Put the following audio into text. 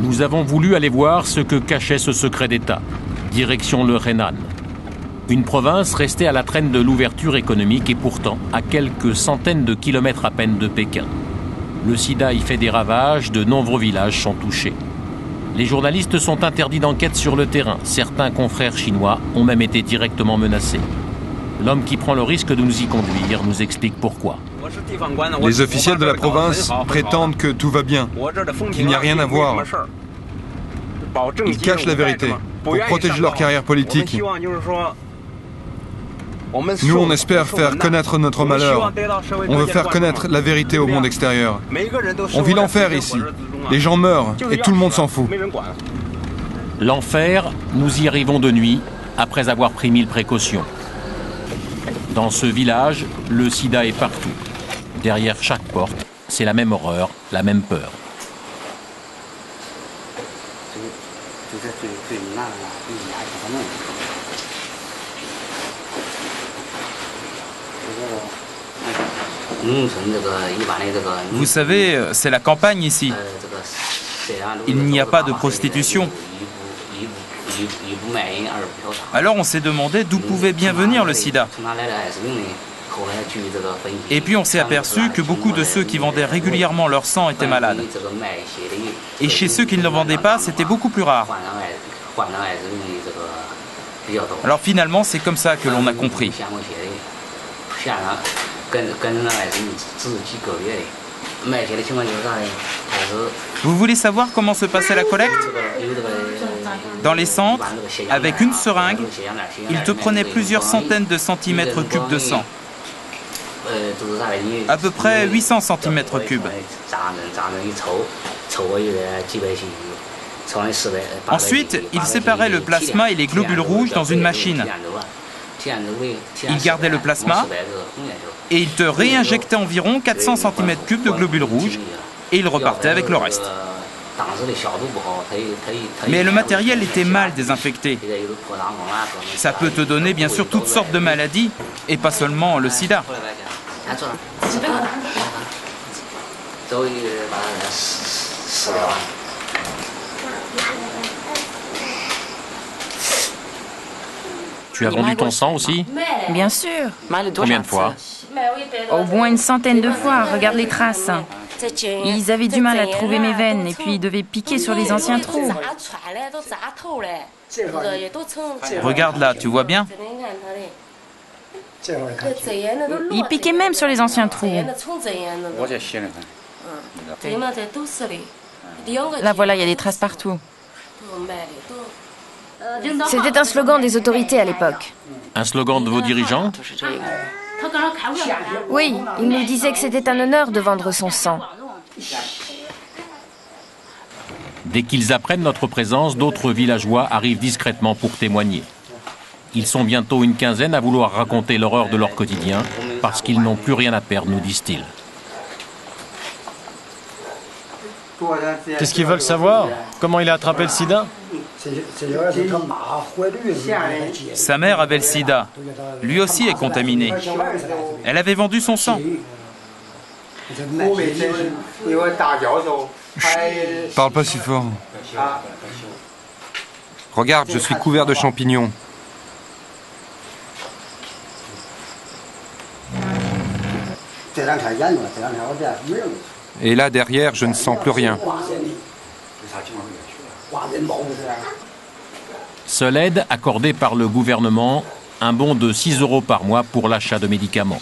Nous avons voulu aller voir ce que cachait ce secret d'État. Direction le Henan. Une province restée à la traîne de l'ouverture économique et pourtant à quelques centaines de kilomètres à peine de Pékin. Le sida y fait des ravages, de nombreux villages sont touchés. Les journalistes sont interdits d'enquête sur le terrain. Certains confrères chinois ont même été directement menacés. L'homme qui prend le risque de nous y conduire nous explique pourquoi. Les officiels de la province prétendent que tout va bien, qu'il n'y a rien à voir. Ils cachent la vérité pour protéger leur carrière politique. Nous, on espère faire connaître notre malheur. On veut faire connaître la vérité au monde extérieur. On vit l'enfer ici. Les gens meurent et tout le monde s'en fout. L'enfer, nous y arrivons de nuit, après avoir pris 1000 précautions. Dans ce village, le sida est partout. Derrière chaque porte, c'est la même horreur, la même peur. Vous savez, c'est la campagne ici. Il n'y a pas de prostitution. Alors on s'est demandé d'où pouvait bien venir le sida. Et puis on s'est aperçu que beaucoup de ceux qui vendaient régulièrement leur sang étaient malades. Et chez ceux qui ne le vendaient pas, c'était beaucoup plus rare. Alors finalement, c'est comme ça que l'on a compris. Vous voulez savoir comment se passait la collecte? Dans les centres, avec une seringue, ils te prenaient plusieurs centaines de centimètres cubes de sang. À peu près 800 centimètres cubes. Ensuite, ils séparaient le plasma et les globules rouges dans une machine. Ils gardaient le plasma et ils te réinjectaient environ 400 cm3 de globules rouges et ils repartaient avec le reste. Mais le matériel était mal désinfecté. Ça peut te donner bien sûr toutes sortes de maladies et pas seulement le sida. Tu as vendu ton sang aussi? Bien sûr. Combien de fois? Au moins une centaine de fois, regarde les traces. Ils avaient du mal à trouver mes veines et puis ils devaient piquer sur les anciens trous. Regarde là, tu vois bien? Ils piquaient même sur les anciens trous. Là voilà, il y a des traces partout. C'était un slogan des autorités à l'époque. Un slogan de vos dirigeants? Oui, ils nous disaient que c'était un honneur de vendre son sang. Dès qu'ils apprennent notre présence, d'autres villageois arrivent discrètement pour témoigner. Ils sont bientôt une quinzaine à vouloir raconter l'horreur de leur quotidien, parce qu'ils n'ont plus rien à perdre, nous disent-ils. Qu'est-ce qu'ils veulent savoir? Comment il a attrapé le sida? Sa mère avait le sida. Lui aussi est contaminé. Elle avait vendu son sang. Chut, parle pas si fort. Regarde, je suis couvert de champignons. Et là, derrière, je ne sens plus rien. Seule aide accordée par le gouvernement, un bon de 6 € par mois pour l'achat de médicaments.